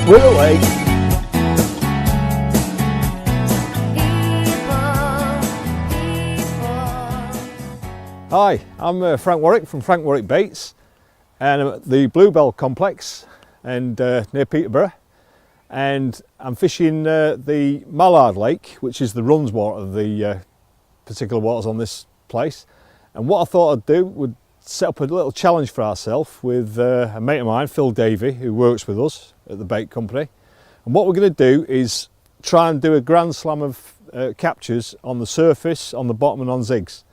We're away. Hi, I'm Frank Warwick from Frank Warwick Baits, and I'm at the Bluebell complex and near Peterborough, and I'm fishing the Mallard Lake, which is the runs water of the particular waters on this place. And what I thought I'd do would set up a little challenge for ourselves with a mate of mine, Phil Davey, who works with us at the bait company. And what we're going to do is try and do a grand slam of captures on the surface, on the bottom and on zigs.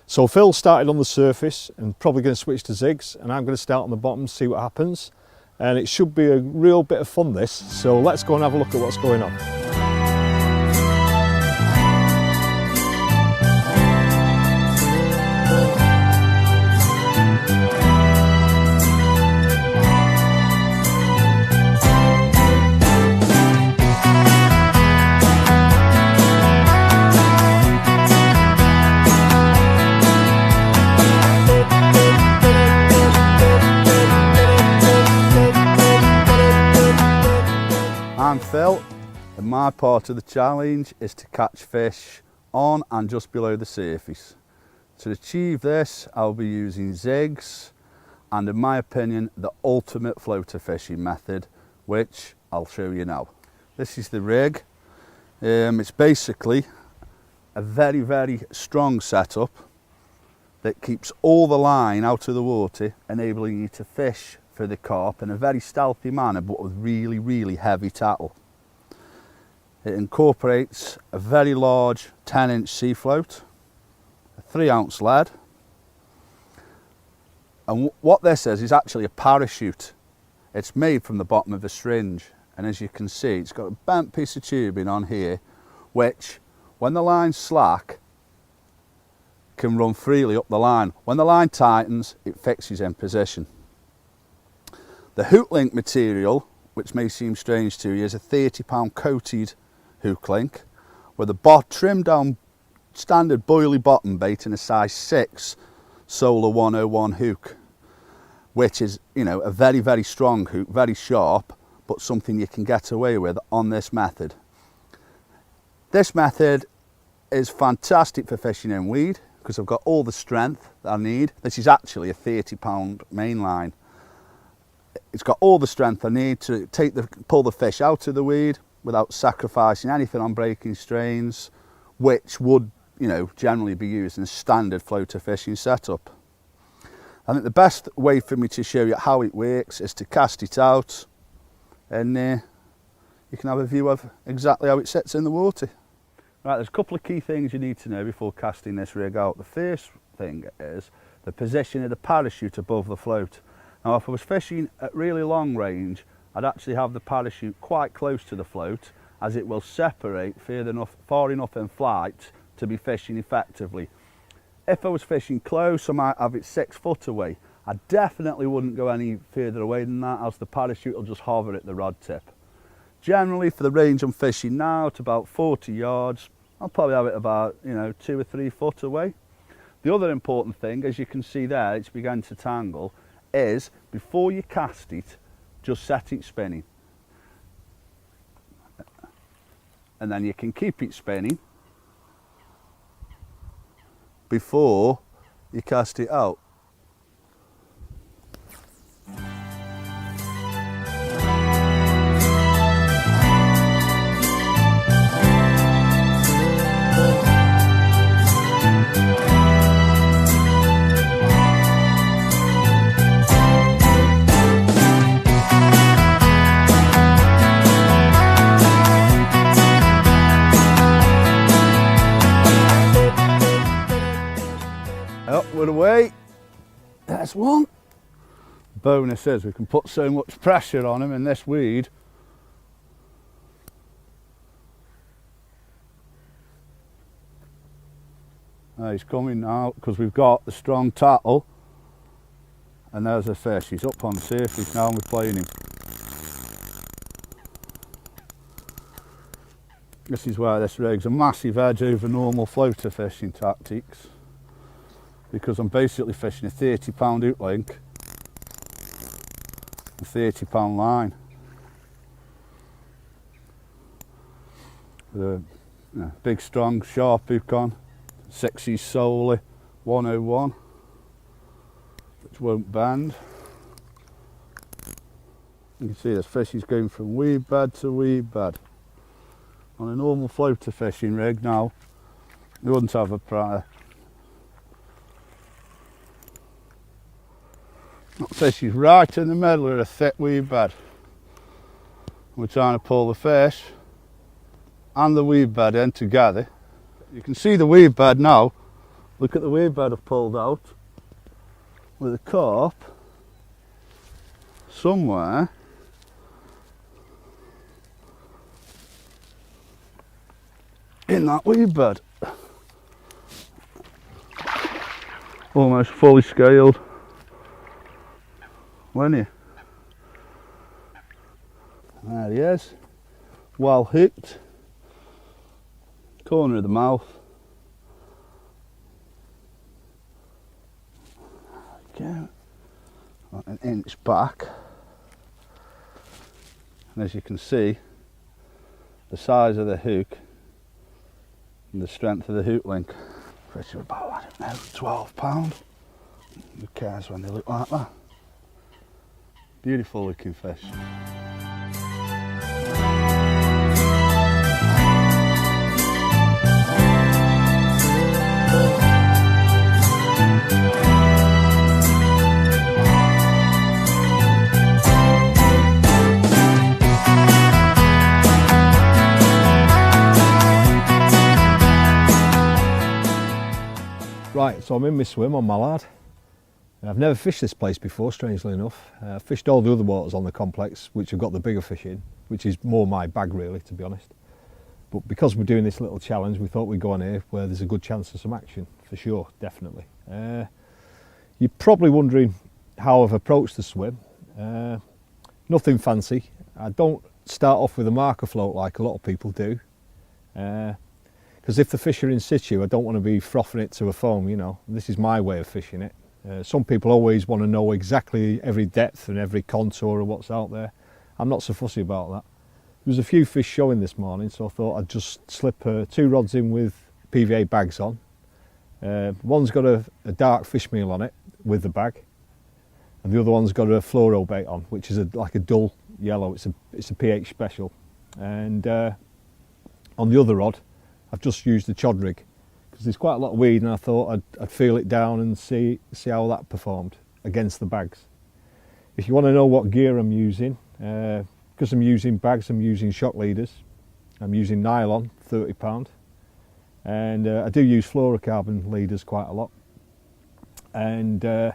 So Phil started on the surface and probably going to switch to zigs, and I'm going to start on the bottom and see what happens. And it should be a real bit of fun this, so let's go and have a look at what's going on. I'm Phil, and my part of the challenge is to catch fish on and just below the surface. To achieve this, I'll be using zigs and, in my opinion, the ultimate floater fishing method, which I'll show you now. This is the rig. It's basically a very, very strong setup that keeps all the line out of the water, enabling you to fish for the carp in a very stealthy manner, but with really, really heavy tackle. It incorporates a very large 10-inch sea float, a 3-ounce lead, and what this is actually a parachute. It's made from the bottom of a syringe, and as you can see, it's got a bent piece of tubing on here, which, when the line's slack, can run freely up the line. When the line tightens, it fixes in position. The hook link material, which may seem strange to you, is a 30-pound coated hook link with a trimmed down standard boilie bottom bait in a size 6 Solar 101 hook, which is, you know, a very, very strong hook, very sharp, but something you can get away with on this method. This method is fantastic for fishing in weed because I've got all the strength that I need. This is actually a 30-pound main line. It's got all the strength I need to pull the fish out of the weed without sacrificing anything on breaking strains, which would, you know, generally be used in a standard floater fishing setup. I think the best way for me to show you how it works is to cast it out, and you can have a view of exactly how it sits in the water. Right, there's a couple of key things you need to know before casting this rig out. The first thing is the position of the parachute above the float. Now, if I was fishing at really long range, I'd actually have the parachute quite close to the float, as it will separate far enough in flight to be fishing effectively. If I was fishing close, I might have it 6 foot away. I definitely wouldn't go any further away than that, as the parachute will just hover at the rod tip. Generally, for the range I'm fishing now, at about 40 yards, I'll probably have it about, 2 or 3 foot away. The other important thing, as you can see there, it's begun to tangle, is before you cast it, just set it spinning, and then you can keep it spinning before you cast it out. Upward away, there's one. The bonus is we can put so much pressure on him in this weed. He's coming now because we've got the strong tackle, and there's a fish. He's up on the surface now and we're playing him. This is where this rig's a massive edge over normal floater fishing tactics, because I'm basically fishing a 30-pound hook link and 30-pound line. with a big strong sharp hook on, 6 solely 101, which won't bend. You can see this fish is going from weed bed to weed bed. On a normal floater fishing rig now, you wouldn't have a prior. That fish is right in the middle of a thick weed bed. We're trying to pull the fish and the weed bed in together. You can see the weed bed now. Look at the weed bed I've pulled out with a carp somewhere in that weed bed. Almost fully scaled. When you? There he is. Well hooked. Corner of the mouth. There we go. An inch back. And as you can see, the size of the hook and the strength of the hook link. Fish are about, I don't know, 12 pound. Who cares when they look like that? Beautiful looking fish. Right, so I'm in my swim on Mallard. I've never fished this place before, strangely enough. I've fished all the other waters on the complex, which have got the bigger fish in, which is more my bag really, to be honest. But because we're doing this little challenge, we thought we'd go on here where there's a good chance of some action, for sure, definitely. You're probably wondering how I've approached the swim. Nothing fancy. I don't start off with a marker float like a lot of people do. Because if the fish are in situ, I don't want to be frothing it to a foam, you know. This is my way of fishing it. Some people always want to know exactly every depth and every contour of what's out there. I'm not so fussy about that. There was a few fish showing this morning, so I thought I'd just slip 2 rods in with PVA bags on. One's got a dark fish meal on it with the bag, and the other one's got a fluoro bait on, which is like a dull yellow. It's a pH special. And on the other rod, I've just used the chod rig because there's quite a lot of weed, and I thought I'd feel it down and see how that performed against the bags. If you want to know what gear I'm using, because I'm using bags, I'm using shock leaders. I'm using nylon, 30 pound, and I do use fluorocarbon leaders quite a lot. And I'm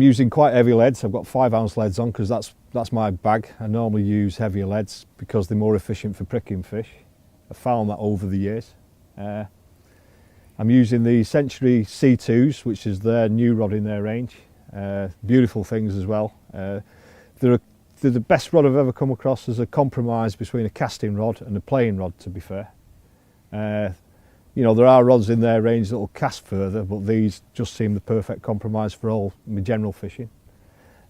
using quite heavy leads. I've got 5-ounce leads on because that's my bag. I normally use heavier leads because they're more efficient for pricking fish. I've found that over the years. I'm using the Century C2s, which is their new rod in their range. Beautiful things as well. They're the best rod I've ever come across as a compromise between a casting rod and a playing rod, to be fair. You know, there are rods in their range that will cast further, but these just seem the perfect compromise for all my general fishing.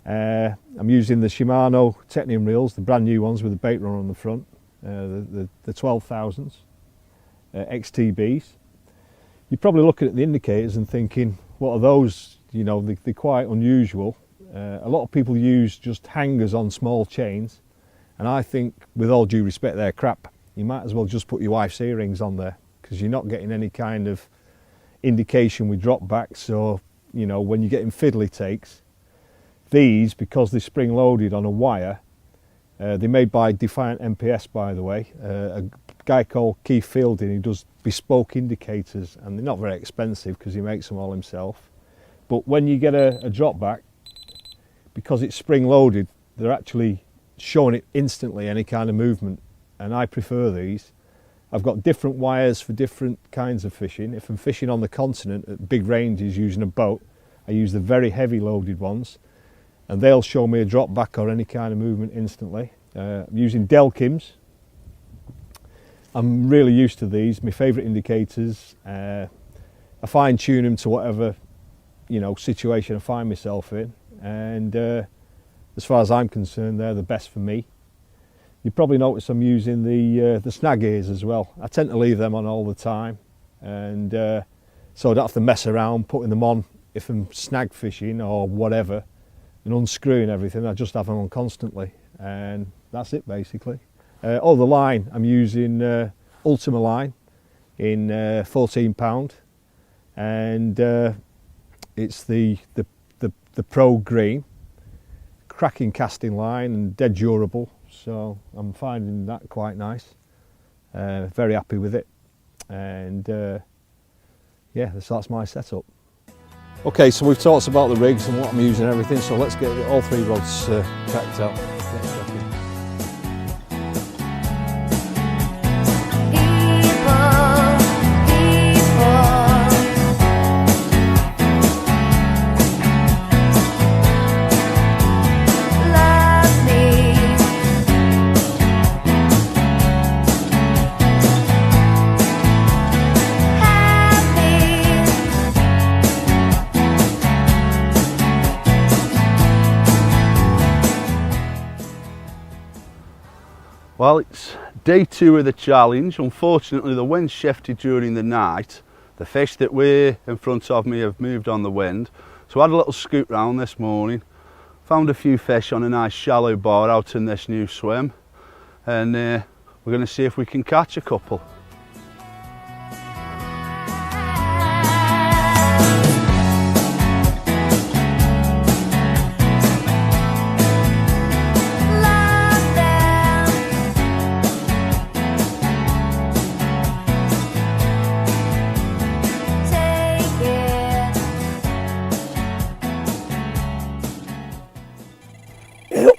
I'm using the Shimano Technium reels, the brand new ones with the bait run on the front. The 12,000s XTBs. You're probably looking at the indicators and thinking, what are those? You know, they're quite unusual. A lot of people use just hangers on small chains, and I think, with all due respect, they're crap. You might as well just put your wife's earrings on there, because you're not getting any kind of indication with drop backs, or, you know, when you're getting fiddly takes. These, because they're spring loaded on a wire, they're made by Defiant MPS, by the way, a guy called Keith Fielding who does bespoke indicators, and they're not very expensive because he makes them all himself. But when you get a drop back, because it's spring loaded, they're actually showing it instantly, any kind of movement, and I prefer these. I've got different wires for different kinds of fishing. If I'm fishing on the continent at big ranges using a boat, I use the very heavy loaded ones, and they'll show me a drop back or any kind of movement instantly. I'm using Delkims. I'm really used to these, my favourite indicators. I fine tune them to whatever, you know, situation I find myself in, and as far as I'm concerned, they're the best for me. You probably notice I'm using the snag ears as well. I tend to leave them on all the time, and so I don't have to mess around putting them on if I'm snag fishing or whatever and unscrewing everything. I just have them on constantly, and that's it basically. Oh, the line, I'm using Ultima line in £14, and it's the Pro Green, cracking casting line and dead durable, so I'm finding that quite nice. Very happy with it, and yeah, so that's my setup. Okay, so we've talked about the rigs and what I'm using and everything, so let's get all 3 rods cracked out. Well, it's day 2 of the challenge. Unfortunately, the wind shifted during the night. The fish that were in front of me have moved on the wind. So I had a little scoot round this morning, found a few fish on a nice shallow bar out in this new swim, and we're going to see if we can catch a couple.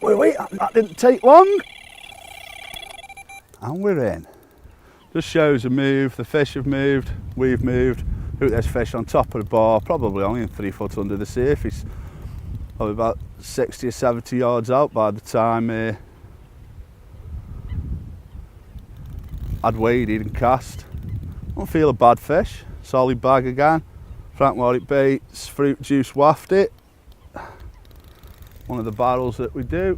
Wait, that didn't take long. And we're in. Just shows a move, the fish have moved, we've moved. Look, there's fish on top of the bar, probably only 3 foot under the surface. Probably about 60 or 70 yards out by the time I'd waded and cast. Don't feel a bad fish. Solid bag again. Frank Warwick baits, fruit juice wafted. One of the barrels that we do.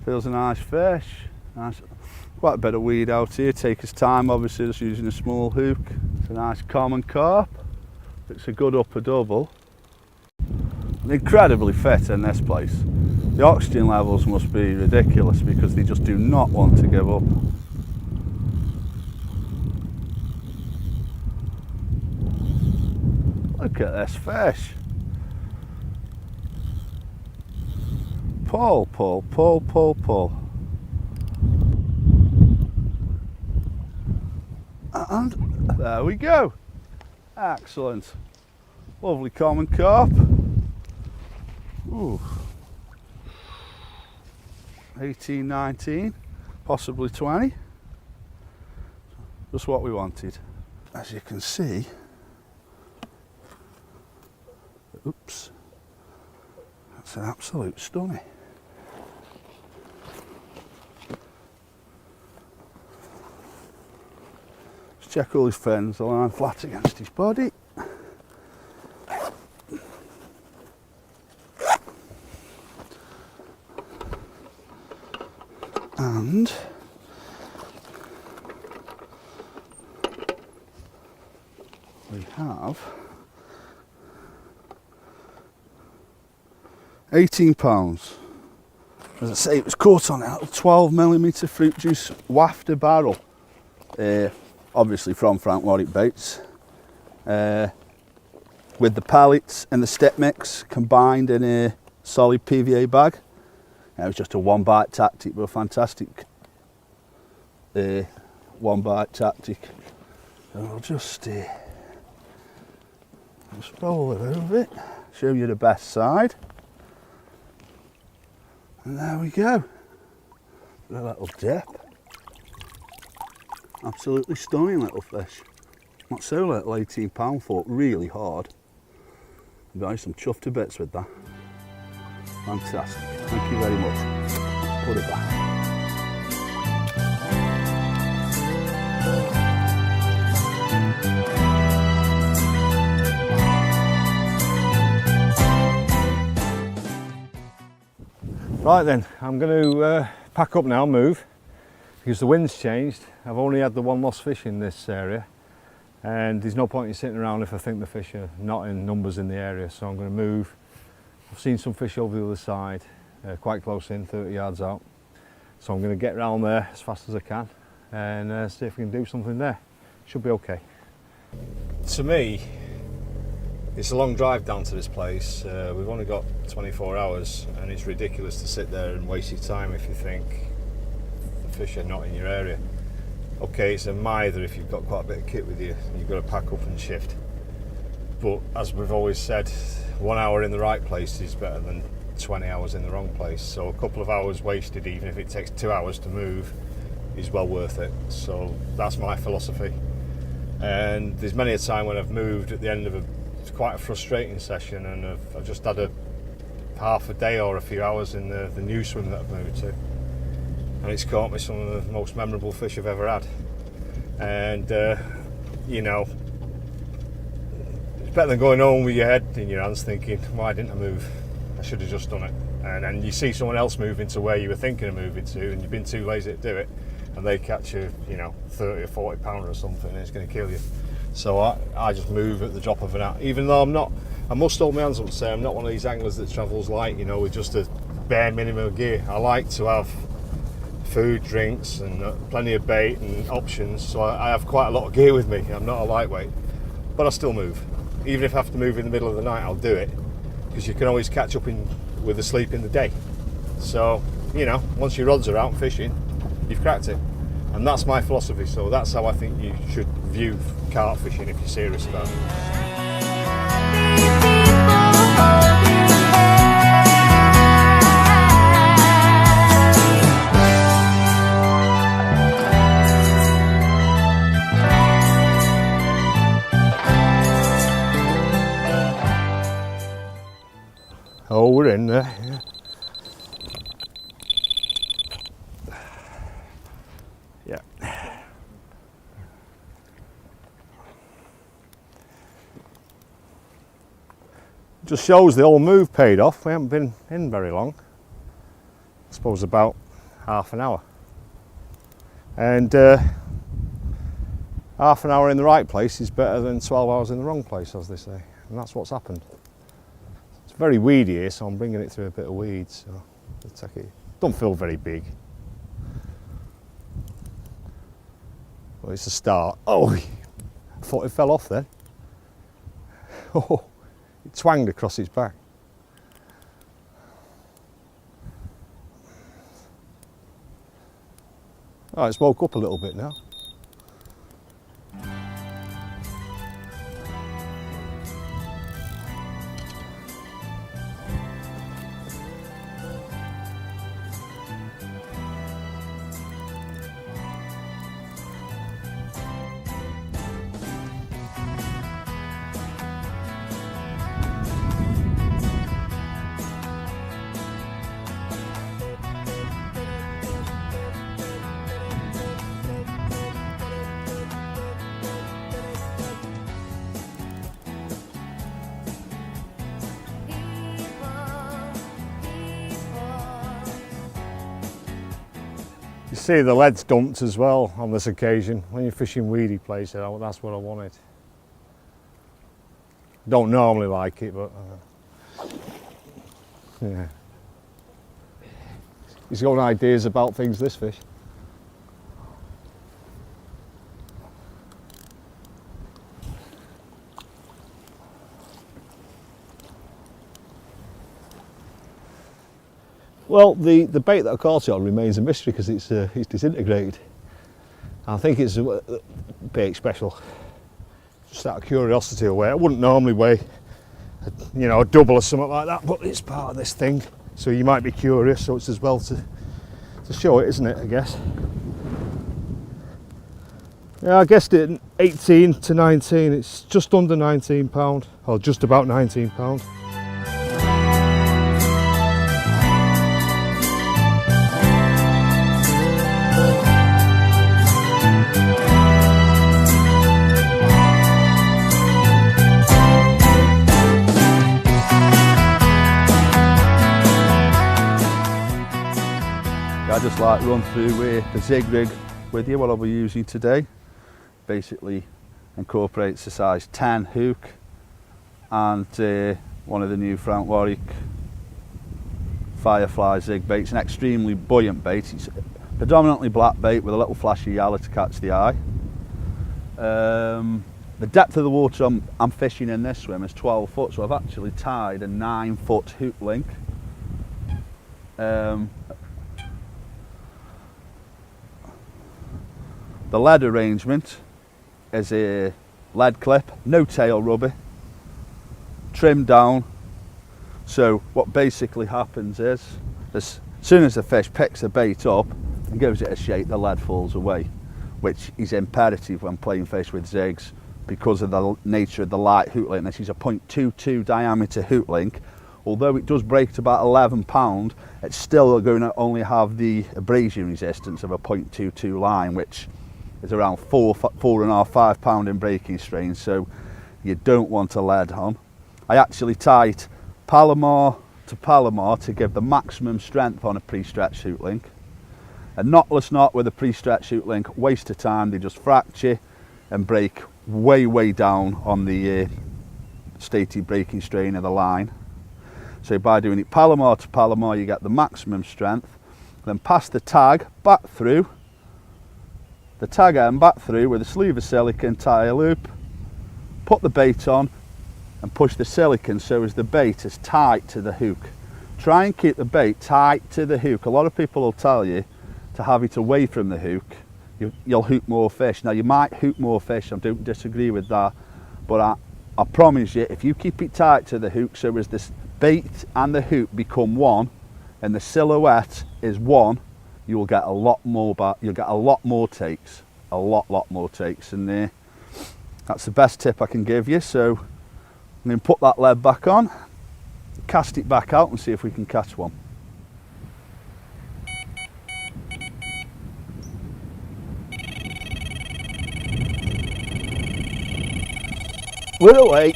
Feels a nice fish. Nice. Quite a bit of weed out here. Take his time, obviously, just using a small hook. It's a nice common carp. It's a good upper double. And incredibly fit in this place. The oxygen levels must be ridiculous because they just do not want to give up. Look at this fish. Pull, pull, pull, pull, pull. And there we go. Excellent. Lovely common carp. Ooh. 18, 19, possibly 20. Just what we wanted. As you can see, oops, that's an absolute stunner. Let's check all his fins, the line flat against his body. And we have 18 pounds. As I say, it was caught on a little 12mm fruit juice wafted barrel, obviously from Frank Warwick baits, with the pellets and the stick mix combined in a solid PVA bag. It was just a one bite tactic, but a fantastic one bite tactic. And I'll just roll it over it, show you the best side. And there we go. A little dip. Absolutely stunning little fish. Not so little, 18 pound, fought really hard. Got some chuffed to bits with that. Fantastic. Thank you very much. Put it back. Right then, I'm going to pack up now, move, because the wind's changed. I've only had the one lost fish in this area, and there's no point in sitting around if I think the fish are not in numbers in the area, so I'm going to move. I've seen some fish over the other side, quite close in, 30 yards out, so I'm going to get round there as fast as I can and see if we can do something there. Should be okay. To me, it's a long drive down to this place. We've only got 24 hours and it's ridiculous to sit there and waste your time if you think the fish are not in your area. Okay, it's a mither if you've got quite a bit of kit with you, you've got to pack up and shift. But as we've always said, 1 hour in the right place is better than 20 hours in the wrong place. So a couple of hours wasted, even if it takes 2 hours to move, is well worth it. So that's my philosophy. And there's many a time when I've moved at the end of quite a frustrating session, and I've just had a half a day or a few hours in the new swim that I've moved to, and it's caught me some of the most memorable fish I've ever had. And you know, it's better than going home with your head in your hands thinking, why didn't I move? I should have just done it. And then you see someone else moving to where you were thinking of moving to, and you've been too lazy to do it, and they catch a 30 or 40 pounder or something, and it's going to kill you. So I just move at the drop of an hat, even though I must hold my hands up and say I'm not one of these anglers that travels light, with just a bare minimum of gear. I like to have food, drinks and plenty of bait and options, so I have quite a lot of gear with me. I'm not a lightweight, but I still move. Even if I have to move in the middle of the night, I'll do it, because you can always catch up with a sleep in the day. So, once your rods are out and fishing, you've cracked it. And that's my philosophy, so that's how I think you should view carp fishing if you're serious about it. Oh, we're in there. Yeah. Just shows the old move paid off. We haven't been in very long. I suppose about half an hour. And half an hour in the right place is better than 12 hours in the wrong place, as they say. And that's what's happened. It's very weedy here, so I'm bringing it through a bit of weeds. So I'll take it. Don't feel very big. Well, it's a start. Oh, I thought it fell off then. Oh, it twanged across its back. Oh, it's woke up a little bit now. You see the lead's dumped as well on this occasion. When you're fishing weedy places, that's what I wanted. Don't normally like it, but yeah. He's got ideas about things, this fish. Well, the bait that I caught it on remains a mystery because it's disintegrated. I think it's a bait special. Just out of curiosity away. I wouldn't normally weigh, a double or something like that, but it's part of this thing. So you might be curious, so it's as well to show it, isn't it, I guess. Yeah, I guessed it 18 to 19. It's just under 19 pound, or just about 19 pound. just like run through the zig rig with you, what I'll be using today. Basically incorporates the size 10 hook and one of the new Frank Warwick Firefly zig baits, an extremely buoyant bait. It's predominantly black bait with a little flash of yellow to catch the eye. The depth of the water I'm fishing in this swim is 12 foot, so I've actually tied a 9-foot hook link. The lead arrangement is a lead clip, no tail rubber, trimmed down. So what basically happens is, as soon as the fish picks the bait up and gives it a shake, the lead falls away, which is imperative when playing fish with zigs because of the nature of the light hook link. This is a 0.22 diameter hook link. Although it does break to about 11 pound, it's still going to only have the abrasion resistance of a 0.22 line, which is around 4.5, 5 pound in breaking strain, so you don't want a lead on. I actually tie it Palomar to Palomar to give the maximum strength on a pre-stretched hook link. A knotless knot with a pre-stretched hook link, waste of time, they just fracture and break way down on the stated breaking strain of the line. So by doing it Palomar to Palomar, you get the maximum strength. Then pass the tag back through, the tag end back through with a sleeve of silicone, tie a loop, put the bait on and push the silicone so as the bait is tight to the hook. Try and keep the bait tight to the hook. A lot of people will tell you to have it away from the hook. You'll hook more fish. Now you might hook more fish, I don't disagree with that, but I promise you, if you keep it tight to the hook so as this bait and the hook become one and the silhouette is one, you will get a lot more you'll get a lot more takes, a lot more takes, and that's the best tip I can give you. So I'm going to put that lead back on, cast it back out and see if we can catch one. We're away.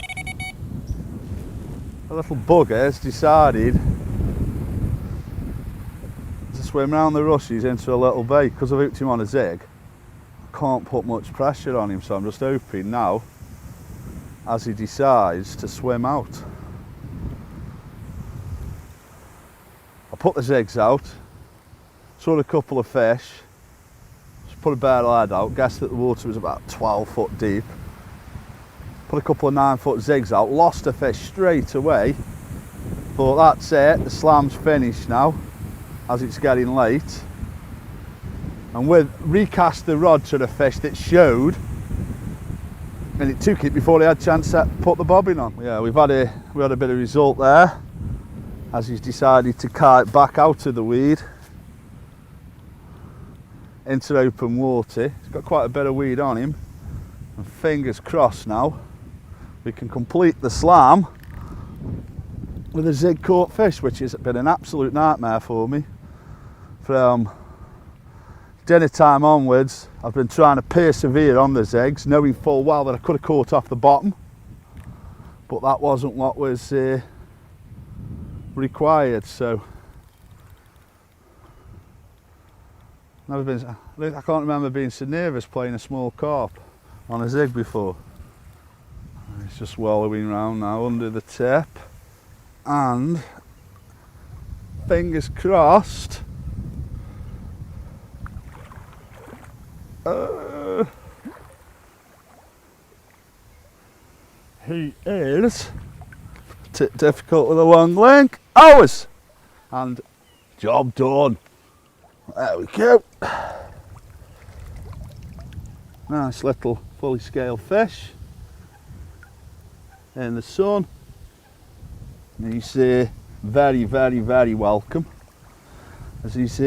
A little bugger has decided to swim round the rushes into a little bay. Because I've hooked him on a zig, I can't put much pressure on him, so I'm just hoping now as he decides to swim out. I put the zigs out, saw a couple of fish, just put a bare lead out, guessed that the water was about 12 foot deep. Put a couple of 9-foot zigs out, lost a fish straight away. Thought that's it, the slam's finished now, as it's getting late. And recast the rod to the fish that showed, and it took it before he had a chance to put the bobbin on. Yeah, we had a bit of result there, as he's decided to kite back out of the weed into open water. He's got quite a bit of weed on him, and fingers crossed now we can complete the slam with a zig caught fish, which has been an absolute nightmare for me. From dinner time onwards, I've been trying to persevere on the zigs, knowing full well that I could have caught off the bottom, but that wasn't what was required. So I can't remember being so nervous playing a small carp on a zig before. It's just wallowing around now under the tip, and fingers crossed he is difficult with a long link. Hours and job done. There we go. Nice little fully scaled fish in the sun. And he's very welcome, as he's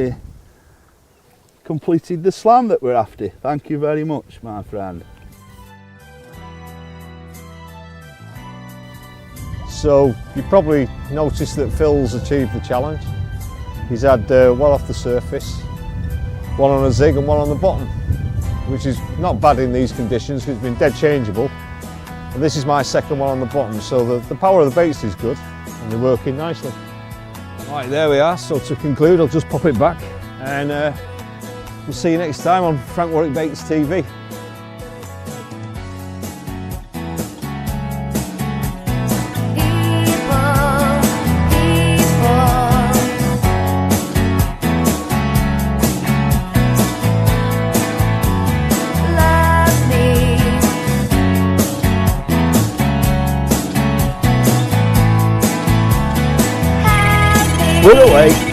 completed the slam that we're after. Thank you very much, my friend. So you probably noticed that Phil's achieved the challenge. He's had one off the surface, one on a zig and one on the bottom, which is not bad in these conditions because it's been dead changeable. And this is my second one on the bottom, so the power of the baits is good and they're working nicely. Right, there we are. So to conclude, I'll just pop it back. and we'll see you next time on Frank Warwick Baits TV. We're away.